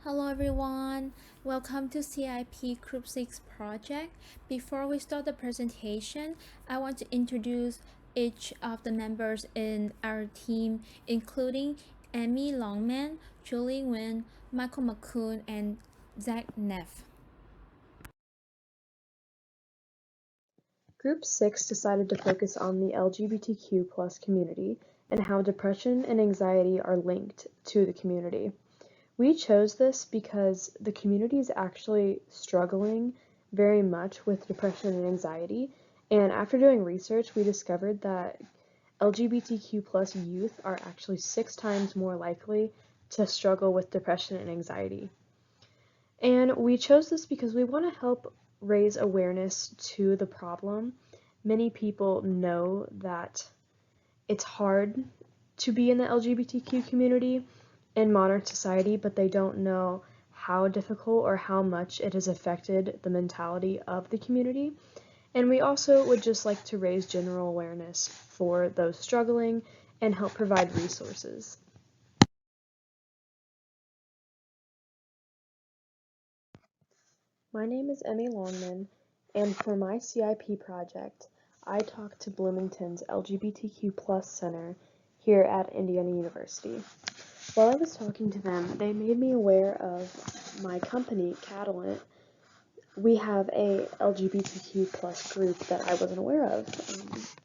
Hello everyone, welcome to CIP Group 6 project. Before we start the presentation, I want to introduce each of the members in our team, including Amy Longman, Julie Nguyen, Michael McCoon, and Zach Neff. Group 6 decided to focus on the LGBTQ community and how depression and anxiety are linked to the community. We chose this because the community is actually struggling very much with depression and anxiety, and after doing research, we discovered that LGBTQ youth are actually 6 times more likely to struggle with depression and anxiety. And we chose this because we want to help raise awareness to the problem. Many people know that it's hard to be in the LGBTQ community in modern society, but they don't know how difficult or how much it has affected the mentality of the community. And we also would just like to raise general awareness for those struggling and help provide resources. My name is Emmy Longman, and for my CIP project, I talked to Bloomington's LGBTQ Center here at Indiana University. While I was talking to them, they made me aware of my company, Catalent. We have a LGBTQ group that I wasn't aware of.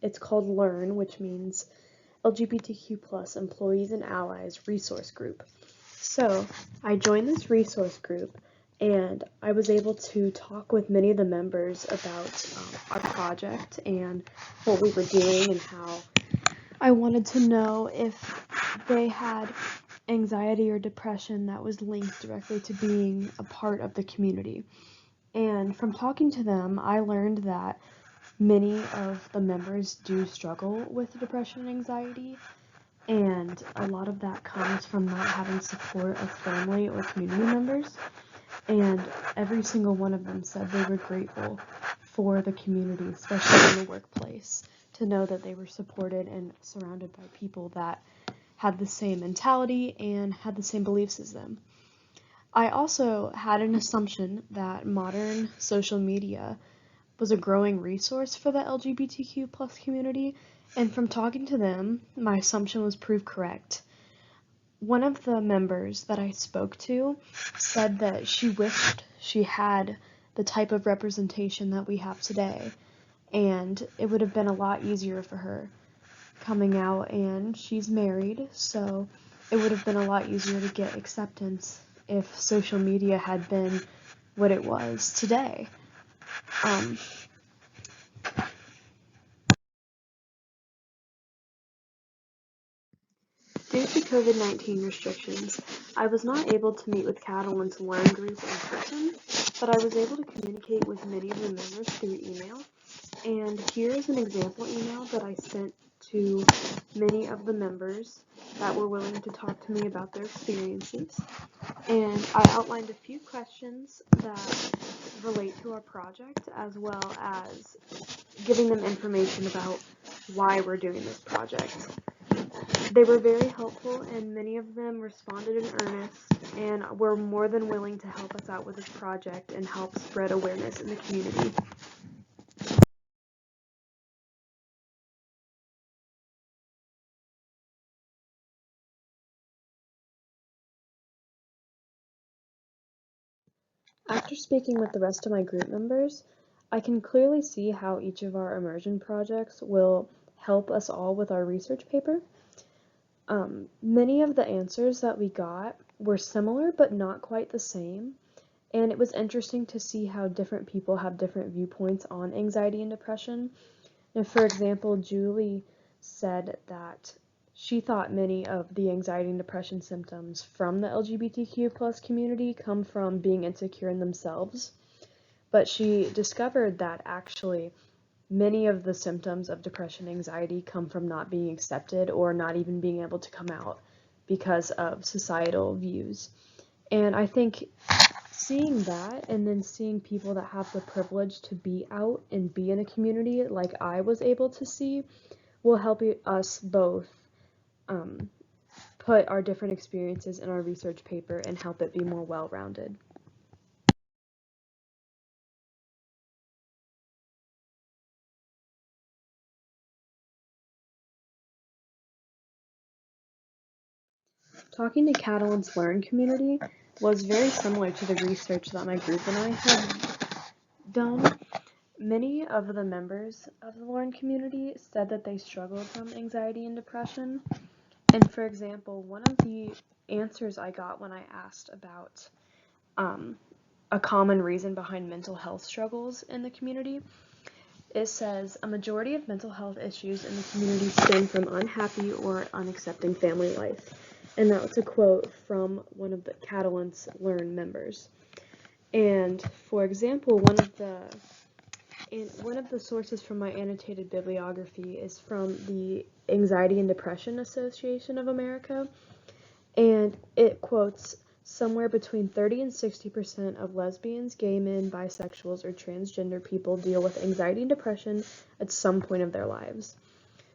It's called LEARN, which means LGBTQ Employees and Allies Resource Group. So I joined this resource group, and I was able to talk with many of the members about our project and what we were doing and how I wanted to know if they had anxiety or depression that was linked directly to being a part of the community. And from talking to them, I learned that many of the members do struggle with depression and anxiety, and a lot of that comes from not having support of family or community members. And every single one of them said they were grateful for the community, especially in the workplace, to know that they were supported and surrounded by people that had the same mentality and had the same beliefs as them. I also had an assumption that modern social media was a growing resource for the LGBTQ community, and from talking to them, my assumption was proved correct. One of the members that I spoke to said that she wished she had the type of representation that we have today, and it would have been a lot easier for her coming out, and she's married, so it would have been a lot easier to get acceptance if social media had been what it was today. Due to COVID-19 restrictions, I was not able to meet with Catalan's Learn group in person, but I was able to communicate with many of the members through email. And here is an example email that I sent to many of the members that were willing to talk to me about their experiences. And I outlined a few questions that relate to our project, as well as giving them information about why we're doing this project. They were very helpful, and many of them responded in earnest and were more than willing to help us out with this project and help spread awareness in the community. After speaking with the rest of my group members, I can clearly see how each of our immersion projects will help us all with our research paper. Many of the answers that we got were similar but not quite the same, and it was interesting to see how different people have different viewpoints on anxiety and depression. Now, for example, Julie said that she thought many of the anxiety and depression symptoms from the LGBTQ community come from being insecure in themselves, but she discovered that actually many of the symptoms of depression and anxiety come from not being accepted or not even being able to come out because of societal views. And I think seeing that and then seeing people that have the privilege to be out and be in a community like I was able to see will help us both put our different experiences in our research paper and help it be more well-rounded. Talking to Catalan's Learn community was very similar to the research that my group and I had done. Many of the members of the Learn community said that they struggled from anxiety and depression. And for example, one of the answers I got when I asked about a common reason behind mental health struggles in the community, it says a majority of mental health issues in the community stem from unhappy or unaccepting family life. And that was a quote from one of the Catalan's Learn members. And for example, one of the sources from my annotated bibliography is from the Anxiety and Depression Association of America, and it quotes somewhere between 30 and 60% of lesbians, gay men, bisexuals, or transgender people deal with anxiety and depression at some point of their lives.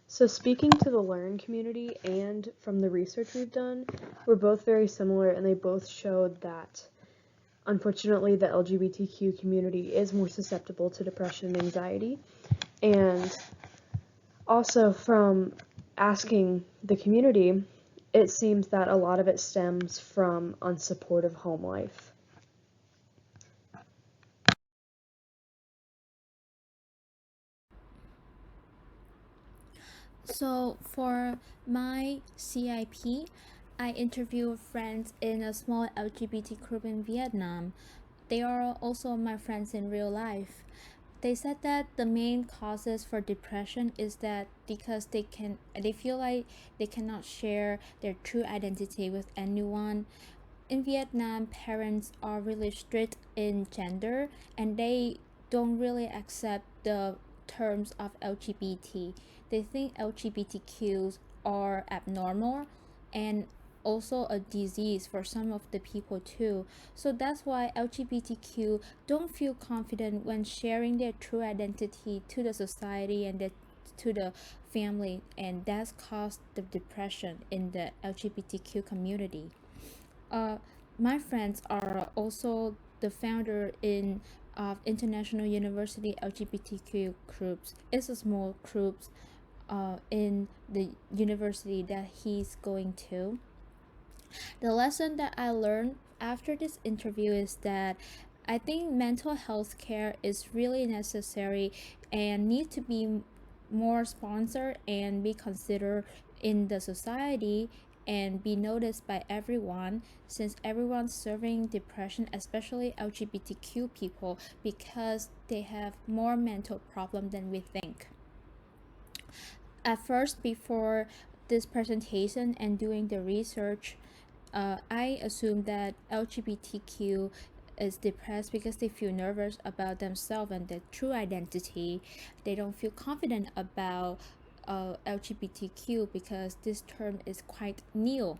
So speaking to the Learn community and from the research we've done, we're both very similar, and they both showed that unfortunately the LGBTQ community is more susceptible to depression and anxiety. And also from asking the community, it seems that a lot of it stems from unsupportive home life. So for my CIP, I interviewed friends in a small LGBT group in Vietnam. They are also my friends in real life. They said that the main causes for depression is that because they feel like they cannot share their true identity with anyone. In Vietnam, parents are really strict in gender, and they don't really accept the terms of LGBT. They think LGBTQs are abnormal and also a disease for some of the people too. So that's why LGBTQ don't feel confident when sharing their true identity to the society and to the family, and that's caused the depression in the LGBTQ community. uh, my friends are also the founder in of International University LGBTQ groups. It's a small group in the university that he's going to. The lesson that I learned after this interview is that I think mental health care is really necessary and need to be more sponsored and be considered in the society and be noticed by everyone, since everyone's suffering depression, especially LGBTQ people, because they have more mental problem than we think. At first, before this presentation and doing the research, I assume that LGBTQ is depressed because they feel nervous about themselves and their true identity. They don't feel confident about LGBTQ because this term is quite new.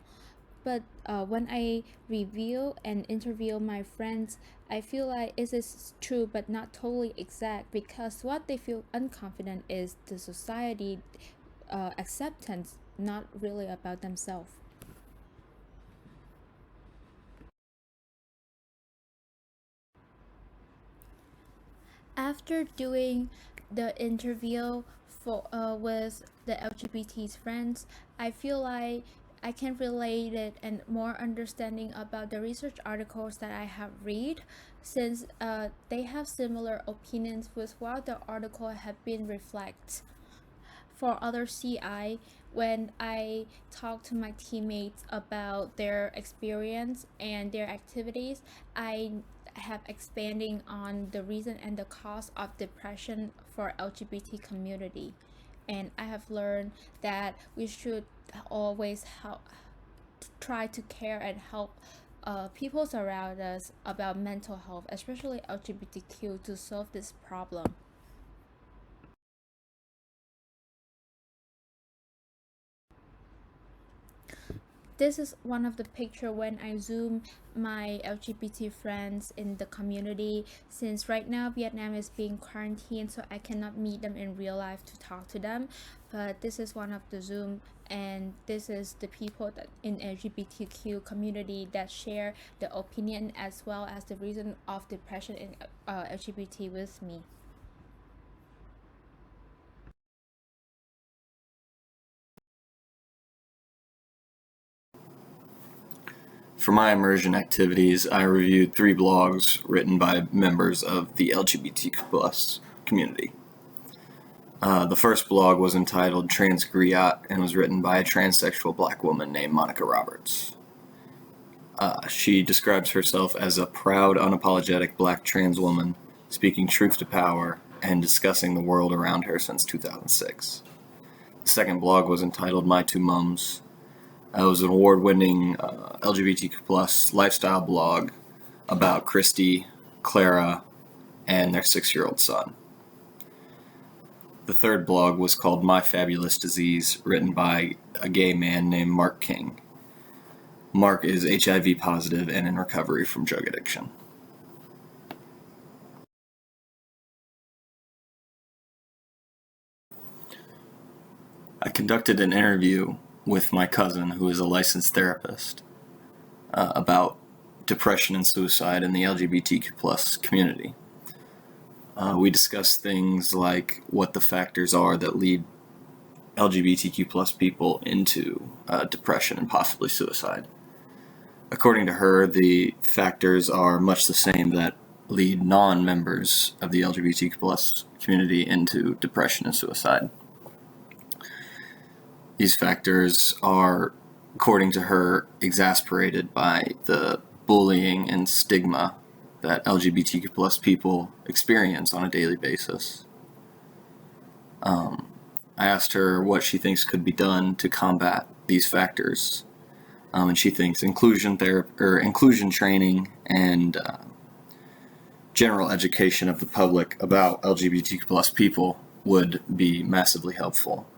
But when I review and interview my friends, I feel like it is true but not totally exact, because what they feel unconfident is the society acceptance, not really about themselves. After doing the interview with the LGBT's friends, I feel like I can relate it and more understanding about the research articles that I have read, since they have similar opinions with what the article have been reflect. For other CI, when I talk to my teammates about their experience and their activities, I have expanding on the reason and the cause of depression for LGBT community. And I have learned that we should always try to care and help people around us about mental health, especially LGBTQ, to solve this problem. This is one of the picture when I zoom my LGBT friends in the community, since right now Vietnam is being quarantined, so I cannot meet them in real life to talk to them. But this is one of the zoom, and this is the people that in LGBTQ community that share the opinion as well as the reason of depression in LGBT with me. For my immersion activities, I reviewed 3 blogs written by members of the LGBTQ+ community. The first blog was entitled Trans Griot and was written by a transsexual black woman named Monica Roberts. She describes herself as a proud, unapologetic black trans woman speaking truth to power and discussing the world around her since 2006. The second blog was entitled My Two Mums. It was an award-winning LGBTQ+ lifestyle blog about Christy, Clara, and their 6-year-old son. The third blog was called My Fabulous Disease, written by a gay man named Mark King. Mark is HIV positive and in recovery from drug addiction. I conducted an interview with my cousin, who is a licensed therapist, about depression and suicide in the LGBTQ+ community. We discussed things like what the factors are that lead LGBTQ+ people into depression and possibly suicide. According to her, the factors are much the same that lead non-members of the LGBTQ+ community into depression and suicide. These factors are, according to her, exacerbated by the bullying and stigma that LGBTQ+ people experience on a daily basis. I asked her what she thinks could be done to combat these factors, and she thinks inclusion training and general education of the public about LGBTQ+ people would be massively helpful.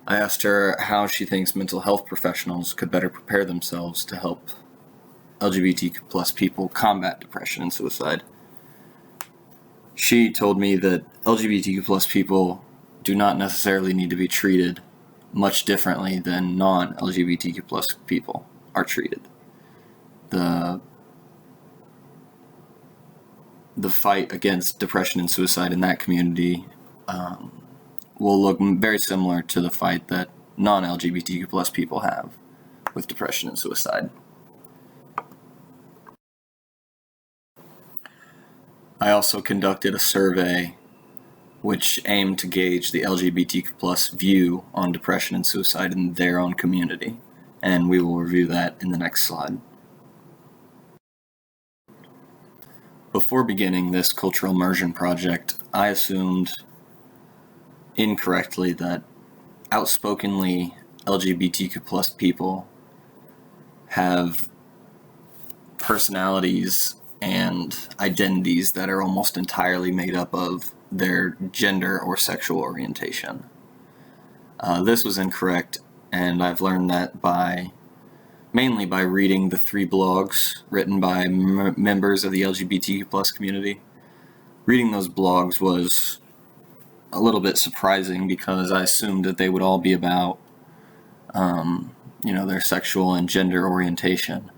I asked her how she thinks mental health professionals could better prepare themselves to help LGBTQ+ people combat depression and suicide. She told me that LGBTQ+ people do not necessarily need to be treated much differently than non-LGBTQ+ people are treated. The fight against depression and suicide in that community will look very similar to the fight that non-LGBTQ+ people have with depression and suicide. I also conducted a survey which aimed to gauge the LGBTQ+ view on depression and suicide in their own community, and we will review that in the next slide. Before beginning this cultural immersion project, I assumed incorrectly that outspokenly LGBTQ+ people have personalities and identities that are almost entirely made up of their gender or sexual orientation. This was incorrect, and I've learned that mainly by reading the 3 blogs written by members of the LGBTQ+ community. Reading those blogs was a little bit surprising because I assumed that they would all be about, their sexual and gender orientation.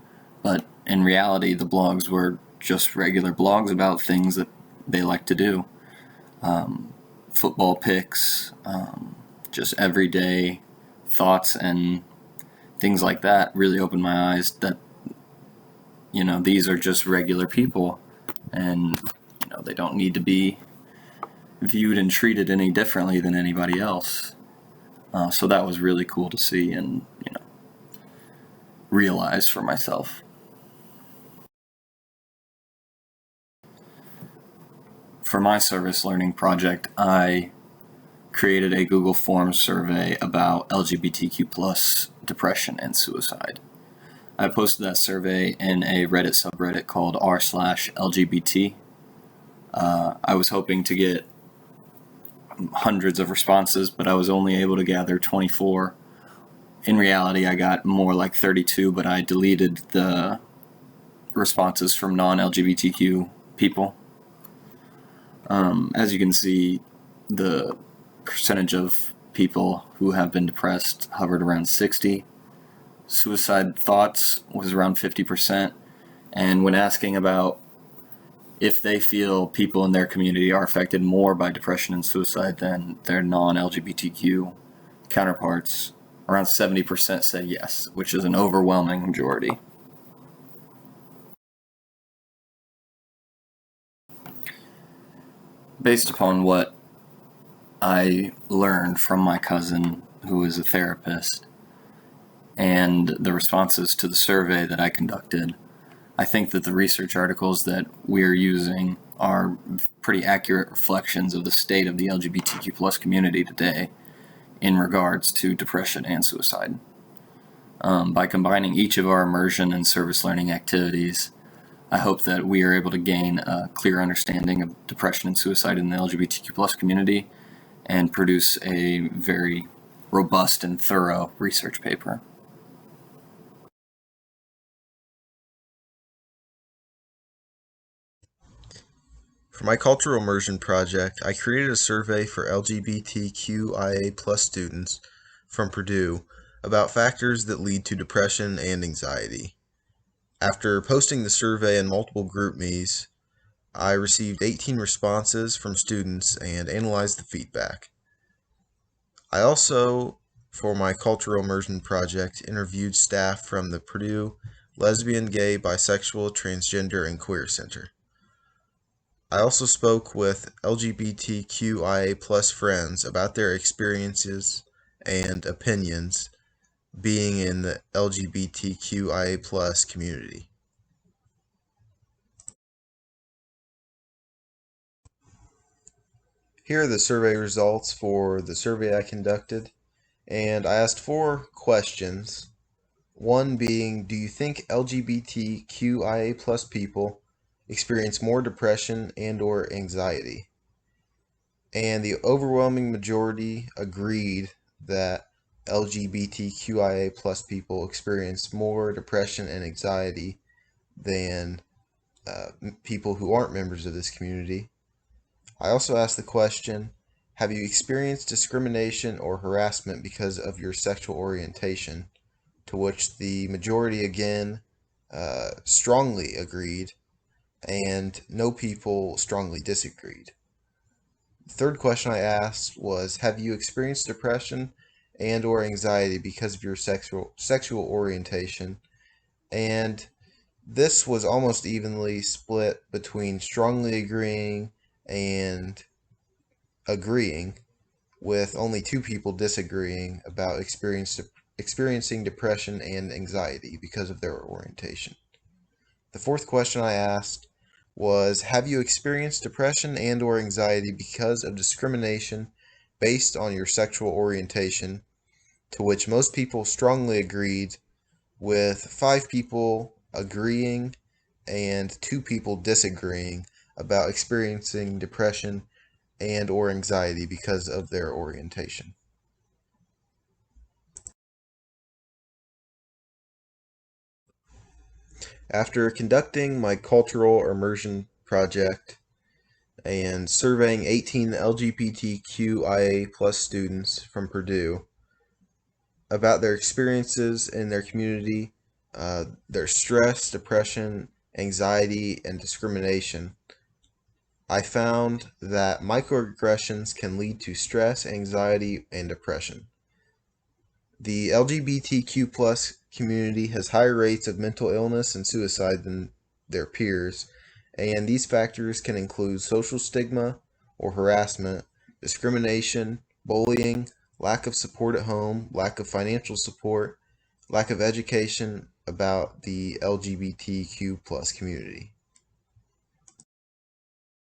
But in reality, the blogs were just regular blogs about things that they like to do. Football picks, just everyday thoughts and things like that really opened my eyes that, these are just regular people and, they don't need to be viewed and treated any differently than anybody else. So that was really cool to see and, realize for myself. For my service learning project, I created a Google Forms survey about LGBTQ+ depression and suicide. I posted that survey in a Reddit subreddit called r/LGBT. I was hoping to get hundreds of responses, but I was only able to gather 24 in reality, I got more like 32, but I deleted the responses from non-LGBTQ people. As you can see, the percentage of people who have been depressed hovered around 60. Suicide thoughts was around 50%. And when asking about if they feel people in their community are affected more by depression and suicide than their non-LGBTQ counterparts, around 70% said yes, which is an overwhelming majority. Based upon what I learned from my cousin, who is a therapist, and the responses to the survey that I conducted, I think that the research articles that we're using are pretty accurate reflections of the state of the LGBTQ plus community today in regards to depression and suicide. By combining each of our immersion and service learning activities, I hope that we are able to gain a clear understanding of depression and suicide in the LGBTQ plus community and produce a very robust and thorough research paper. For my Cultural Immersion project, I created a survey for LGBTQIA+ students from Purdue about factors that lead to depression and anxiety. After posting the survey in multiple GroupMes, I received 18 responses from students and analyzed the feedback. I also, for my Cultural Immersion project, interviewed staff from the Purdue Lesbian, Gay, Bisexual, Transgender, and Queer Center. I also spoke with LGBTQIA+ friends about their experiences and opinions being in the LGBTQIA+ community. Here are the survey results for the survey I conducted, and I asked 4 questions. One being, do you think LGBTQIA+ people experience more depression and/or anxiety? And the overwhelming majority agreed that LGBTQIA+ people experience more depression and anxiety than people who aren't members of this community. I also asked the question, have you experienced discrimination or harassment because of your sexual orientation? To which the majority again strongly agreed, and no people strongly disagreed. The third question I asked was, have you experienced depression and/or anxiety because of your sexual orientation? And this was almost evenly split between strongly agreeing and agreeing, with only 2 people disagreeing about experiencing depression and anxiety because of their orientation. The fourth question I asked was, have you experienced depression and/or anxiety because of discrimination based on your sexual orientation? To which most people strongly agreed, with 5 people agreeing and 2 people disagreeing about experiencing depression and/or anxiety because of their orientation. After conducting my cultural immersion project and surveying 18 LGBTQIA+ students from Purdue about their experiences in their community, their stress, depression, anxiety, and discrimination, I found that microaggressions can lead to stress, anxiety, and depression. The LGBTQ plus community has higher rates of mental illness and suicide than their peers, and these factors can include social stigma or harassment, discrimination, bullying, lack of support at home, lack of financial support, lack of education about the LGBTQ plus community.